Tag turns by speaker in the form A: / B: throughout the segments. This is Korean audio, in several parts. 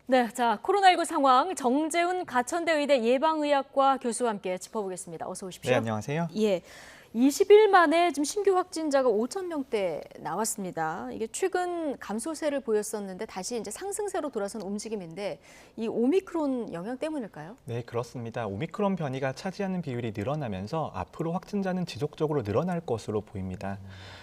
A: 네, 자, 코로나19 상황 정재훈 가천대 의대 예방의학과 교수와 함께 짚어보겠습니다. 어서 오십시오.
B: 네, 안녕하세요.
A: 예, 20일 만에 지금 신규 확진자가 5천 명대 나왔습니다. 이게 최근 감소세를 보였었는데 다시 이제 상승세로 돌아선 움직임인데 이 오미크론 영향 때문일까요?
B: 네, 그렇습니다. 오미크론 변이가 차지하는 비율이 늘어나면서 앞으로 확진자는 지속적으로 늘어날 것으로 보입니다.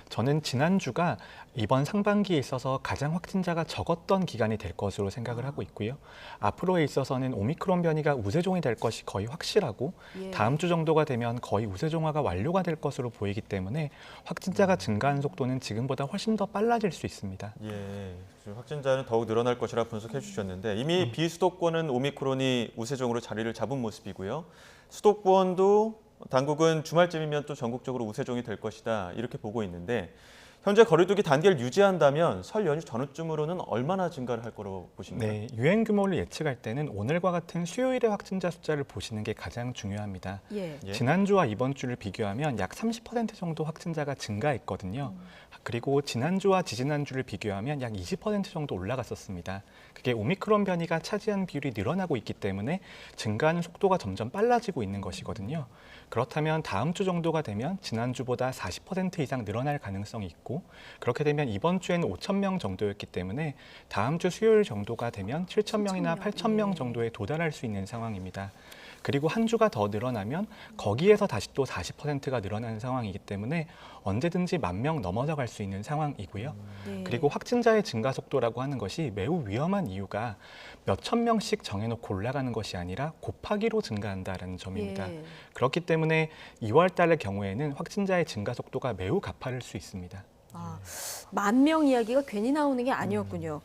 B: 저는 지난주가 이번 상반기에 있어서 가장 확진자가 적었던 기간이 될 것으로 생각을 하고 있고요. 앞으로에 있어서는 오미크론 변이가 우세종이 될 것이 거의 확실하고
A: 예.
B: 다음 주 정도가 되면 거의 우세종화가 완료가 될 것으로 보이기 때문에 확진자가 증가하는 속도는 지금보다 훨씬 더 빨라질 수 있습니다.
C: 예, 확진자는 더욱 늘어날 것이라 분석해 주셨는데 이미 비수도권은 오미크론이 우세종으로 자리를 잡은 모습이고요. 수도권도 당국은 주말쯤이면 또 전국적으로 우세종이 될 것이다 이렇게 보고 있는데 현재 거리두기 단계를 유지한다면 설 연휴 전후쯤으로는 얼마나 증가를 할 거로 보십니까?
B: 네, 유행 규모를 예측할 때는 오늘과 같은 수요일의 확진자 숫자를 보시는 게 가장 중요합니다.
A: 예.
C: 예.
B: 지난주와 이번 주를 비교하면 약 30% 정도 확진자가 증가했거든요. 그리고 지난주와 지지난주를 비교하면 약 20% 정도 올라갔었습니다. 그게 오미크론 변이가 차지한 비율이 늘어나고 있기 때문에 증가하는 속도가 점점 빨라지고 있는 것이거든요. 그렇다면 다음 주 정도가 되면 지난주보다 40% 이상 늘어날 가능성이 있고 그렇게 되면 이번 주에는 5천 명 정도였기 때문에 다음 주 수요일 정도가 되면 7천 명이나 8천 명 정도에 도달할 수 있는 상황입니다. 그리고 한 주가 더 늘어나면 거기에서 다시 또 40%가 늘어나는 상황이기 때문에 언제든지 10,000명 넘어서 갈 수 있는 상황이고요.
A: 네.
B: 그리고 확진자의 증가 속도라고 하는 것이 매우 위험한 이유가 몇천 명씩 정해놓고 올라가는 것이 아니라 곱하기로 증가한다는 점입니다.
A: 예.
B: 그렇기 때문에 2월 달의 경우에는 확진자의 증가 속도가 매우 가파를 수 있습니다.
A: 아, 10,000명 이야기가 괜히 나오는 게 아니었군요.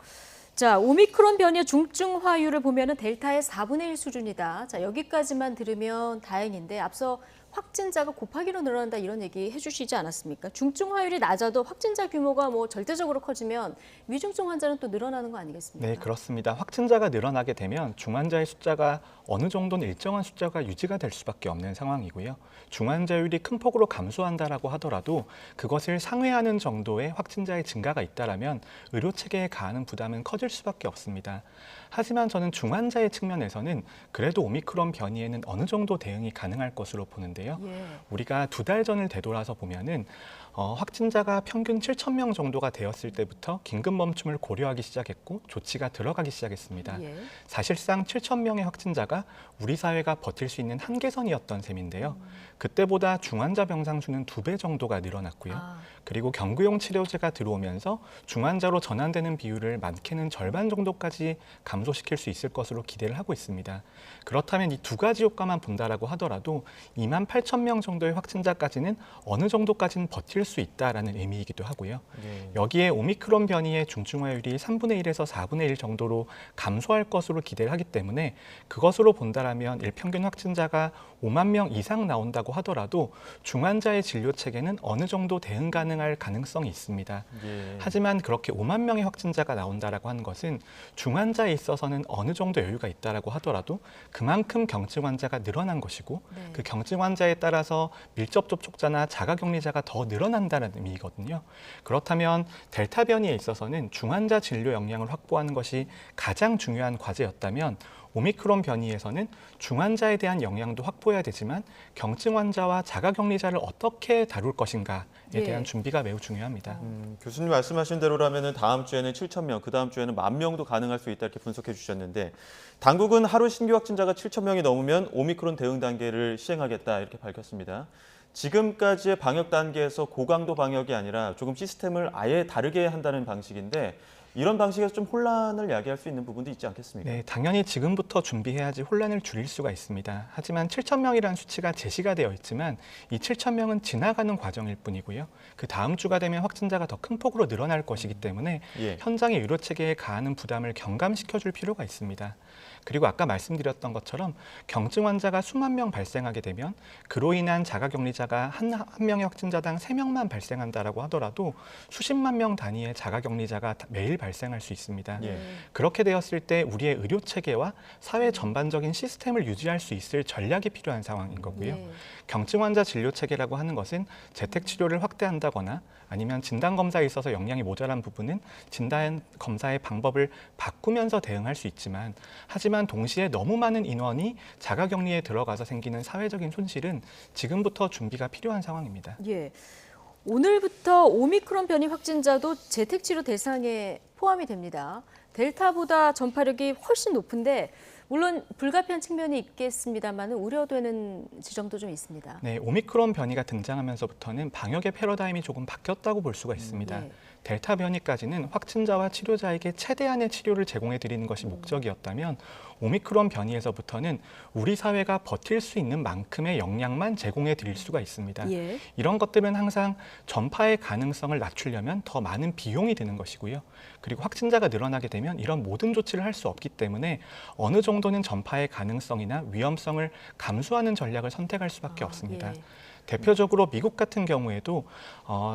A: 자, 오미크론 변이의 중증화율을 보면은 델타의 4분의 1 수준이다. 자, 여기까지만 들으면 다행인데 앞서 확진자가 곱하기로 늘어난다 이런 얘기 해주시지 않았습니까? 중증화율이 낮아도 확진자 규모가 뭐 절대적으로 커지면 위중증 환자는 또 늘어나는 거 아니겠습니까?
B: 네, 그렇습니다. 확진자가 늘어나게 되면 중환자의 숫자가 어느 정도는 일정한 숫자가 유지가 될 수밖에 없는 상황이고요. 중환자율이 큰 폭으로 감소한다라고 하더라도 그것을 상회하는 정도의 확진자의 증가가 있다라면 의료 체계에 가하는 부담은 커질 수밖에 없습니다. 하지만 저는 중환자의 측면에서는 그래도 오미크론 변이에는 어느 정도 대응이 가능할 것으로 보는데요.
A: 예.
B: 우리가 2달 전을 되돌아서 보면은 확진자가 평균 7천 명 정도가 되었을 때부터 긴급 멈춤을 고려하기 시작했고 조치가 들어가기 시작했습니다.
A: 예.
B: 사실상 7천 명의 확진자가 우리 사회가 버틸 수 있는 한계선이었던 셈인데요. 그때보다 중환자 병상 수는 2배 정도가 늘어났고요.
A: 아,
B: 그리고 경구용 치료제가 들어오면서 중환자로 전환되는 비율을 많게는 절반 정도까지 감소시킬 수 있을 것으로 기대를 하고 있습니다. 그렇다면 이 두 가지 효과만 본다라고 하더라도 28,000명 정도의 확진자까지는 어느 정도까지는 버틸 수 있다라는 의미이기도 하고요.
C: 예.
B: 여기에 오미크론 변이의 중증화율이 3분의 1에서 4분의 1 정도로 감소할 것으로 기대를 하기 때문에 그것으로 본다라면 일평균 확진자가 5만 명 이상 나온다고 하더라도 중환자의 진료 체계는 어느 정도 대응 가능할 가능성이 있습니다.
C: 예.
B: 하지만 그렇게 5만 명의 확진자가 나온다라고 하는 것은 중환자에 있어서는 어느 정도 여유가 있다라고 하더라도 그만큼 경증 환자가 늘어난 것이고
A: 네.
B: 그 경증 환자에 따라서 밀접 접촉자나 자가격리자가 더 늘어난다는 의미거든요. 그렇다면 델타 변이에 있어서는 중환자 진료 역량을 확보하는 것이 가장 중요한 과제였다면 오미크론 변이에서는 중환자에 대한 역량도 확보해야 되지만 경증 환자와 자가격리자를 어떻게 다룰 것인가에
A: 예.
B: 대한 준비가 매우 중요합니다.
C: 교수님 말씀하신 대로라면 다음 주에는 7천 명, 그 다음 주에는 10,000명도 가능할 수 있다 이렇게 분석해 주셨는데 당국은 하루 신규 확진자가 7천 명이 넘으면 오미크론 대응 단계를 시행하겠다 이렇게 밝혔습니다. 지금까지의 방역 단계에서 고강도 방역이 아니라 조금 시스템을 아예 다르게 한다는 방식인데 이런 방식에서 좀 혼란을 야기할 수 있는 부분도 있지 않겠습니까?
B: 네, 당연히 지금부터 준비해야지 혼란을 줄일 수가 있습니다. 하지만 7천 명이라는 수치가 제시가 되어 있지만 이 7천 명은 지나가는 과정일 뿐이고요. 그 다음 주가 되면 확진자가 더 큰 폭으로 늘어날 것이기 때문에
C: 예.
B: 현장의 의료 체계에 가하는 부담을 경감시켜줄 필요가 있습니다. 그리고 아까 말씀드렸던 것처럼 경증 환자가 수만 명 발생하게 되면 그로 인한 자가격리자가 한 명의 확진자당 3명만 발생한다라고 하더라도 수십만 명 단위의 자가격리자가 매일 발생할 수 있습니다.
C: 예.
B: 그렇게 되었을 때 우리의 의료 체계와 사회 전반적인 시스템을 유지할 수 있을 전략이 필요한 상황인 거고요.
A: 예.
B: 경증 환자 진료 체계라고 하는 것은 재택 치료를 확대한다거나 아니면 진단 검사에 있어서 역량이 모자란 부분은 진단 검사의 방법을 바꾸면서 대응할 수 있지만, 하지만 동시에 너무 많은 인원이 자가격리에 들어가서 생기는 사회적인 손실은 지금부터 준비가 필요한 상황입니다.
A: 예. 오늘부터 오미크론 변이 확진자도 재택치료 대상에 포함이 됩니다. 델타보다 전파력이 훨씬 높은데 물론 불가피한 측면이 있겠습니다만 우려되는 지점도 좀 있습니다.
B: 네, 오미크론 변이가 등장하면서부터는 방역의 패러다임이 조금 바뀌었다고 볼 수가 있습니다.
A: 예.
B: 델타 변이까지는 확진자와 치료자에게 최대한의 치료를 제공해 드리는 것이 목적이었다면, 오미크론 변이에서부터는 우리 사회가 버틸 수 있는 만큼의 역량만 제공해 드릴 수가 있습니다.
A: 예.
B: 이런 것들은 항상 전파의 가능성을 낮추려면 더 많은 비용이 드는 것이고요. 그리고 확진자가 늘어나게 되면 이런 모든 조치를 할 수 없기 때문에 어느 정도는 전파의 가능성이나 위험성을 감수하는 전략을 선택할 수밖에 없습니다.
A: 예.
B: 대표적으로 미국 같은 경우에도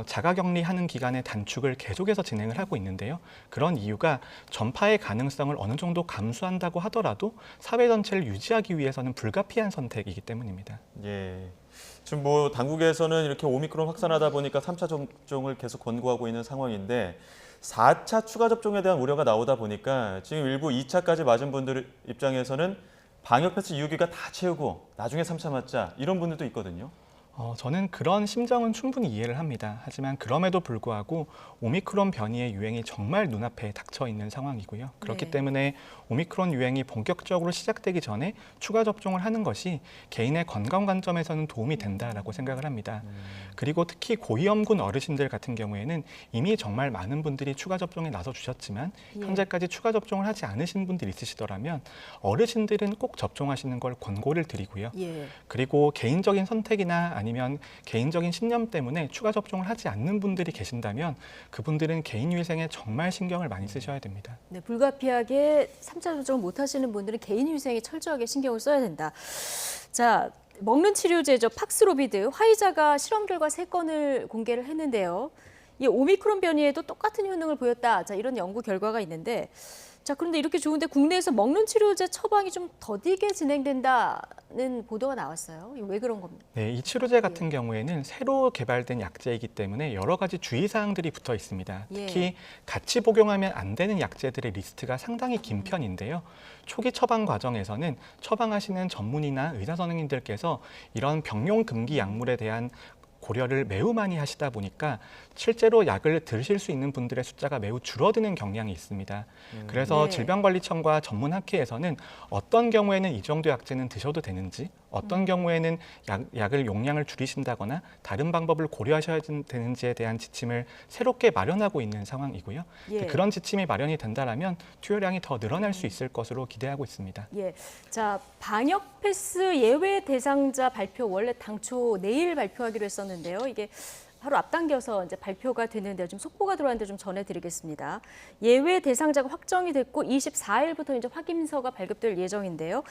B: 자가격리하는 기간의 단축을 계속해서 진행을 하고 있는데요. 그런 이유가 전파의 가능성을 어느 정도 감수한다고 하더라도 사회 전체를 유지하기 위해서는 불가피한 선택이기 때문입니다.
C: 예. 지금 뭐 당국에서는 이렇게 오미크론 확산하다 보니까 3차 접종을 계속 권고하고 있는 상황인데 4차 추가 접종에 대한 우려가 나오다 보니까 지금 일부 2차까지 맞은 분들 입장에서는 방역 패스 유효기간 다 채우고 나중에 3차 맞자 이런 분들도 있거든요.
B: 저는 그런 심정은 충분히 이해를 합니다. 하지만 그럼에도 불구하고 오미크론 변이의 유행이 정말 눈앞에 닥쳐 있는 상황이고요. 그렇기
A: 네.
B: 때문에 오미크론 유행이 본격적으로 시작되기 전에 추가 접종을 하는 것이 개인의 건강 관점에서는 도움이 된다라고 생각을 합니다. 그리고 특히 고위험군 어르신들 같은 경우에는 이미 정말 많은 분들이 추가 접종에 나서 주셨지만
A: 예.
B: 현재까지 추가 접종을 하지 않으신 분들이 있으시더라면 어르신들은 꼭 접종하시는 걸 권고를 드리고요.
A: 예.
B: 그리고 개인적인 선택이나 아니면 개인적인 신념 때문에 추가 접종을 하지 않는 분들이 계신다면 그분들은 개인 위생에 정말 신경을 많이 쓰셔야 됩니다.
A: 네, 불가피하게 3차 접종을 못 하시는 분들은 개인 위생에 철저하게 신경을 써야 된다. 자, 먹는 치료제죠. 팍스로비드. 화이자가 실험 결과 3건을 공개를 했는데요. 이 오미크론 변이에도 똑같은 효능을 보였다. 자, 이런 연구 결과가 있는데, 자, 그런데 이렇게 좋은데 국내에서 먹는 치료제 처방이 좀 더디게 진행된다는 보도가 나왔어요. 이거 왜 그런 겁니까?
B: 네, 이 치료제 같은 경우에는 새로 개발된 약제이기 때문에 여러 가지 주의사항들이 붙어 있습니다.
A: 예.
B: 특히 같이 복용하면 안 되는 약제들의 리스트가 상당히 긴 편인데요. 초기 처방 과정에서는 처방하시는 전문의나 의사 선생님들께서 이런 병용 금기 약물에 대한 고려를 매우 많이 하시다 보니까 실제로 약을 드실 수 있는 분들의 숫자가 매우 줄어드는 경향이 있습니다. 그래서
A: 네.
B: 질병관리청과 전문학회에서는 어떤 경우에는 이 정도 약제는 드셔도 되는지, 어떤 경우에는 약을 용량을 줄이신다거나 다른 방법을 고려하셔야 되는지에 대한 지침을 새롭게 마련하고 있는 상황이고요.
A: 예.
B: 그런 지침이 마련이 된다면 투여량이 더 늘어날 수 있을 것으로 기대하고 있습니다.
A: 예. 자, 방역 패스 예외 대상자 발표 원래 당초 내일 발표하기로 했었는데요. 이게 하루 앞당겨서 이제 발표가 됐는데요. 좀 속보가 들어왔는데 좀 전해드리겠습니다. 예외 대상자가 확정이 됐고 24일부터 이제 확인서가 발급될 예정인데요.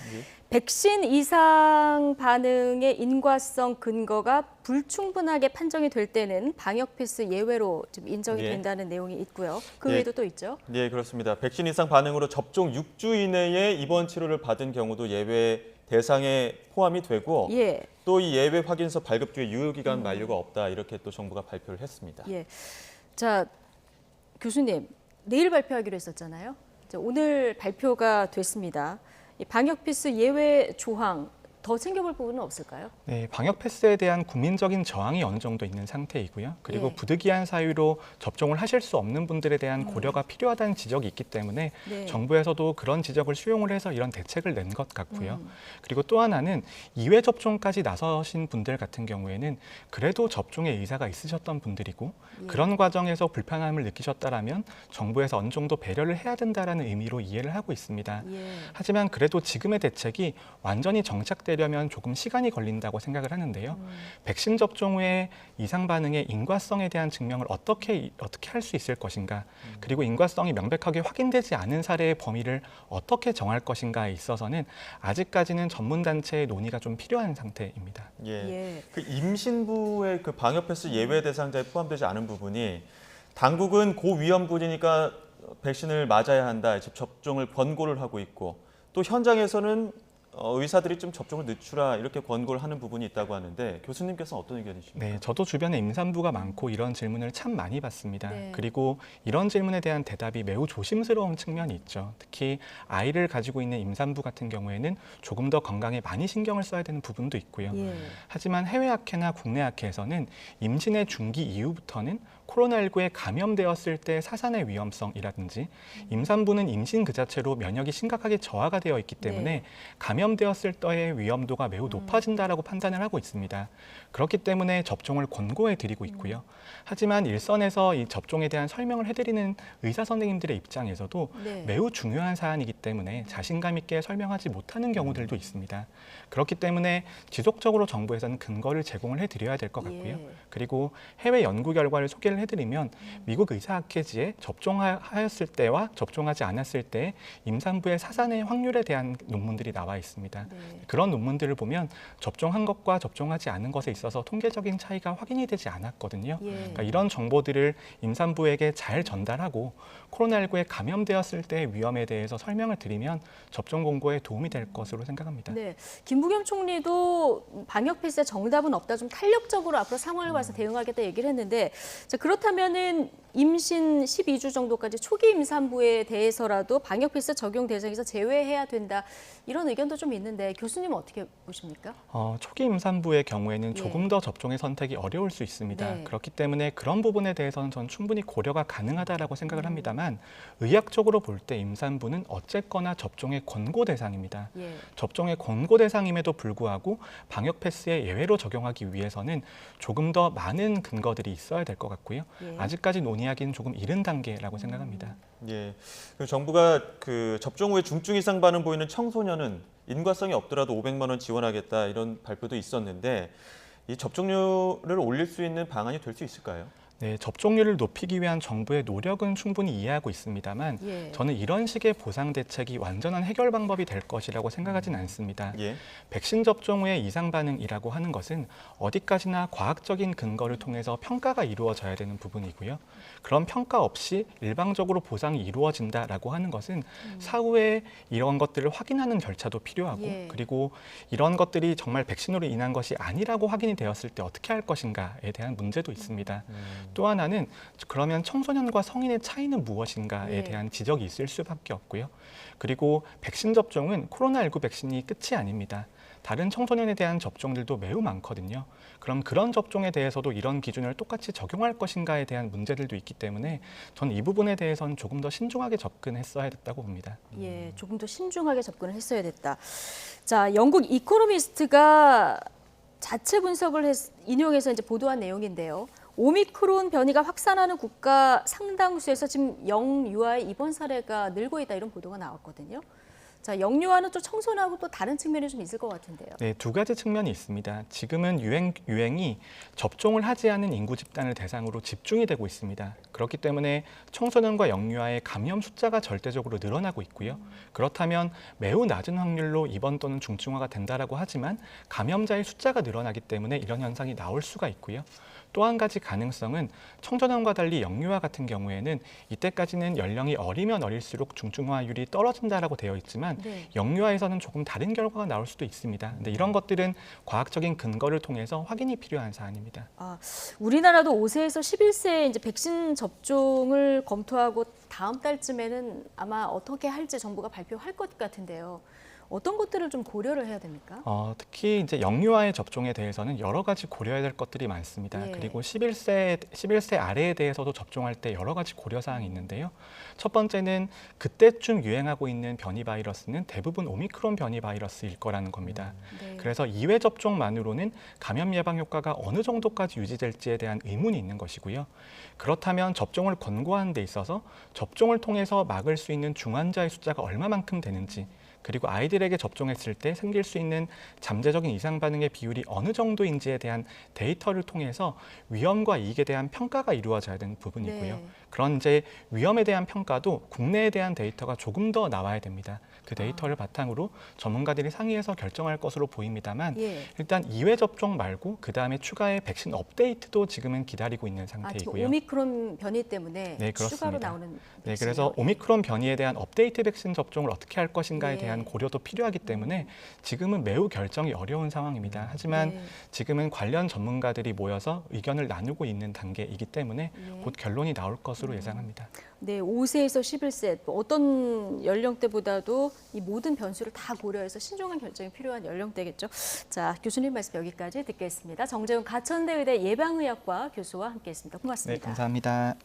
A: 백신 이상 반응의 인과성 근거가 불충분하게 판정이 될 때는 방역 패스 예외로 좀 인정이
C: 예.
A: 된다는 내용이 있고요. 그
C: 예.
A: 외에도 또 있죠.
C: 네, 그렇습니다. 백신 이상 반응으로 접종 6주 이내에 입원 치료를 받은 경우도 예외 대상에 포함이 되고
A: 예.
C: 또 이 예외 확인서 발급 뒤에 유효기간 만료가 없다 이렇게 또 정부가 발표를 했습니다.
A: 예. 자, 교수님, 내일 발표하기로 했었잖아요. 자, 오늘 발표가 됐습니다. 이 방역 패스 예외 조항 더 챙겨볼 부분은 없을까요?
B: 네, 방역 패스에 대한 국민적인 저항이 어느 정도 있는 상태이고요. 그리고
A: 예.
B: 부득이한 사유로 접종을 하실 수 없는 분들에 대한 고려가 필요하다는 지적이 있기 때문에
A: 네.
B: 정부에서도 그런 지적을 수용을 해서 이런 대책을 낸 것 같고요. 그리고 또 하나는 2회 접종까지 나서신 분들 같은 경우에는 그래도 접종의 의사가 있으셨던 분들이고
A: 예.
B: 그런 과정에서 불편함을 느끼셨다라면 정부에서 어느 정도 배려를 해야 된다라는 의미로 이해를 하고 있습니다.
A: 예.
B: 하지만 그래도 지금의 대책이 완전히 정착되려면 조금 시간이 걸린다고 생각을 하는데요. 백신 접종 후에 이상 반응의 인과성에 대한 증명을 어떻게 할 수 있을 것인가, 그리고 인과성이 명백하게 확인되지 않은 사례의 범위를 어떻게 정할 것인가에 있어서는 아직까지는 전문 단체의 논의가 좀 필요한 상태입니다.
C: 예.
A: 예.
C: 그 임신부의 그 방역 패스 예외 대상자에 포함되지 않은 부분이 당국은 고위험군이니까 백신을 맞아야 한다, 지금 접종을 권고를 하고 있고 또 현장에서는 의사들이 좀 접종을 늦추라 이렇게 권고를 하는 부분이 있다고 하는데 교수님께서는 어떤 의견이십니까?
B: 네, 저도 주변에 임산부가 많고 이런 질문을 참 많이 받습니다.
A: 네.
B: 그리고 이런 질문에 대한 대답이 매우 조심스러운 측면이 있죠. 특히 아이를 가지고 있는 임산부 같은 경우에는 조금 더 건강에 많이 신경을 써야 되는 부분도 있고요.
A: 예.
B: 하지만 해외 학회나 국내 학회에서는 임신의 중기 이후부터는 코로나19에 감염되었을 때 사산의 위험성이라든지 임산부는 임신 그 자체로 면역이 심각하게 저하가 되어 있기 때문에
A: 네.
B: 감염되었을 때의 위험도가 매우 높아진다라고 판단을 하고 있습니다. 그렇기 때문에 접종을 권고해 드리고 있고요. 하지만 일선에서 이 접종에 대한 설명을 해드리는 의사 선생님들의 입장에서도
A: 네.
B: 매우 중요한 사안이기 때문에 자신감 있게 설명하지 못하는 경우들도 있습니다. 그렇기 때문에 지속적으로 정부에서는 근거를 제공을 해드려야 될 것 같고요.
A: 예.
B: 그리고 해외 연구 결과를 소개를 해드리면 미국 의사학회지에 접종하였을 때와 접종하지 않았을 때 임산부의 사산의 확률에 대한 논문들이 나와 있습니다.
A: 네.
B: 그런 논문들을 보면 접종한 것과 접종하지 않은 것에 있어서 통계적인 차이가 확인이 되지 않았거든요.
A: 예.
B: 그러니까 이런 정보들을 임산부에게 잘 전달하고 코로나19에 감염되었을 때의 위험에 대해서 설명을 드리면 접종 공고에 도움이 될 것으로 생각합니다.
A: 네, 김부겸 총리도 방역 패스에 정답은 없다, 좀 탄력적으로 앞으로 상황을 봐서 대응하겠다 얘기를 했는데, 자, 그렇다면은 임신 12주 정도까지 초기 임산부에 대해서라도 방역 패스 적용 대상에서 제외해야 된다, 이런 의견도 좀 있는데 교수님은 어떻게 보십니까?
B: 초기 임산부의 경우에는
A: 예.
B: 조금 더 접종의 선택이 어려울 수 있습니다.
A: 네.
B: 그렇기 때문에 그런 부분에 대해서는 전 충분히 고려가 가능하다라고 생각을 합니다만 의학적으로 볼 때 임산부는 어쨌거나 접종의 권고 대상입니다.
A: 예.
B: 접종의 권고 대상임에도 불구하고 방역 패스에 예외로 적용하기 위해서는 조금 더 많은 근거들이 있어야 될 것 같고요.
A: 예.
B: 아직까지 논의하기는 조금 이른 단계라고 생각합니다.
C: 예, 그 정부가 그 접종 후에 중증 이상 반응 보이는 청소년은 인과성이 없더라도 500만 원 지원하겠다 이런 발표도 있었는데 이 접종률을 올릴 수 있는 방안이 될 수 있을까요?
B: 네, 접종률을 높이기 위한 정부의 노력은 충분히 이해하고 있습니다만
A: 예.
B: 저는 이런 식의 보상 대책이 완전한 해결 방법이 될 것이라고 생각하진 않습니다.
C: 예.
B: 백신 접종 후의 이상 반응이라고 하는 것은 어디까지나 과학적인 근거를 통해서 평가가 이루어져야 되는 부분이고요. 그런 평가 없이 일방적으로 보상이 이루어진다라고 하는 것은 사후에 이런 것들을 확인하는 절차도 필요하고
A: 예.
B: 그리고 이런 것들이 정말 백신으로 인한 것이 아니라고 확인이 되었을 때 어떻게 할 것인가에 대한 문제도 있습니다. 또 하나는 그러면 청소년과 성인의 차이는 무엇인가에
A: 예.
B: 대한 지적이 있을 수밖에 없고요. 그리고 백신 접종은 코로나19 백신이 끝이 아닙니다. 다른 청소년에 대한 접종들도 매우 많거든요. 그럼 그런 접종에 대해서도 이런 기준을 똑같이 적용할 것인가에 대한 문제들도 있기 때문에 저는 이 부분에 대해서는 조금 더 신중하게 접근했어야 됐다고 봅니다.
A: 예, 조금 더 신중하게 접근을 했어야 됐다. 자, 영국 이코노미스트가 자체 분석을 인용해서 이제 보도한 내용인데요. 오미크론 변이가 확산하는 국가 상당수에서 지금 영유아의 입원 사례가 늘고 있다, 이런 보도가 나왔거든요. 자, 영유아는 또 청소년하고 또 다른 측면이 좀 있을 것 같은데요.
B: 네, 두 가지 측면이 있습니다. 지금은 유행이 접종을 하지 않은 인구 집단을 대상으로 집중이 되고 있습니다. 그렇기 때문에 청소년과 영유아의 감염 숫자가 절대적으로 늘어나고 있고요. 그렇다면 매우 낮은 확률로 입원 또는 중증화가 된다라고 하지만 감염자의 숫자가 늘어나기 때문에 이런 현상이 나올 수가 있고요. 또 한 가지 가능성은 청소년과 달리 영유아 같은 경우에는 이때까지는 연령이 어리면 어릴수록 중증화율이 떨어진다라고 되어 있지만
A: 네.
B: 영유아에서는 조금 다른 결과가 나올 수도 있습니다. 근데 이런 것들은 과학적인 근거를 통해서 확인이 필요한 사안입니다.
A: 아, 우리나라도 5세에서 11세 이제 백신 접종을 검토하고 다음 달쯤에는 아마 어떻게 할지 정부가 발표할 것 같은데요. 어떤 것들을 좀 고려를 해야 됩니까?
B: 특히 이제 영유아의 접종에 대해서는 여러 가지 고려해야 될 것들이 많습니다.
A: 예.
B: 그리고 11세 아래에 대해서도 접종할 때 여러 가지 고려 사항이 있는데요. 첫 번째는 그때쯤 유행하고 있는 변이 바이러스는 대부분 오미크론 변이 바이러스일 거라는 겁니다.
A: 네.
B: 그래서 2회 접종만으로는 감염 예방 효과가 어느 정도까지 유지될지에 대한 의문이 있는 것이고요. 그렇다면 접종을 권고하는 데 있어서 접종을 통해서 막을 수 있는 중환자의 숫자가 얼마만큼 되는지, 그리고 아이들에게 접종했을 때 생길 수 있는 잠재적인 이상 반응의 비율이 어느 정도인지에 대한 데이터를 통해서 위험과 이익에 대한 평가가 이루어져야 되는 부분이고요.
A: 네.
B: 그런 이제 위험에 대한 평가도 국내에 대한 데이터가 조금 더 나와야 됩니다. 그 데이터를 바탕으로 전문가들이 상의해서 결정할 것으로 보입니다만
A: 예.
B: 일단 2회 접종 말고 그 다음에 추가의 백신 업데이트도 지금은 기다리고 있는
A: 아, 지금
B: 상태이고요.
A: 오미크론 변이 때문에
B: 네,
A: 추가로
B: 그렇습니다.
A: 나오는
B: 네, 그래서 오미크론 변이에 대한 업데이트 백신 접종을 어떻게 할 것인가에
A: 네.
B: 대한 고려도 필요하기 때문에 지금은 매우 결정이 어려운 상황입니다. 하지만
A: 네.
B: 지금은 관련 전문가들이 모여서 의견을 나누고 있는 단계이기 때문에
A: 네.
B: 곧 결론이 나올 것으로 예상합니다.
A: 네, 5세에서 11세 어떤 연령대보다도 이 모든 변수를 다 고려해서 신중한 결정이 필요한 연령대겠죠. 자, 교수님 말씀 여기까지 듣겠습니다. 정재훈 가천대 의대 예방의학과 교수와 함께했습니다.
B: 네,
A: 고맙습니다.
B: 감사합니다.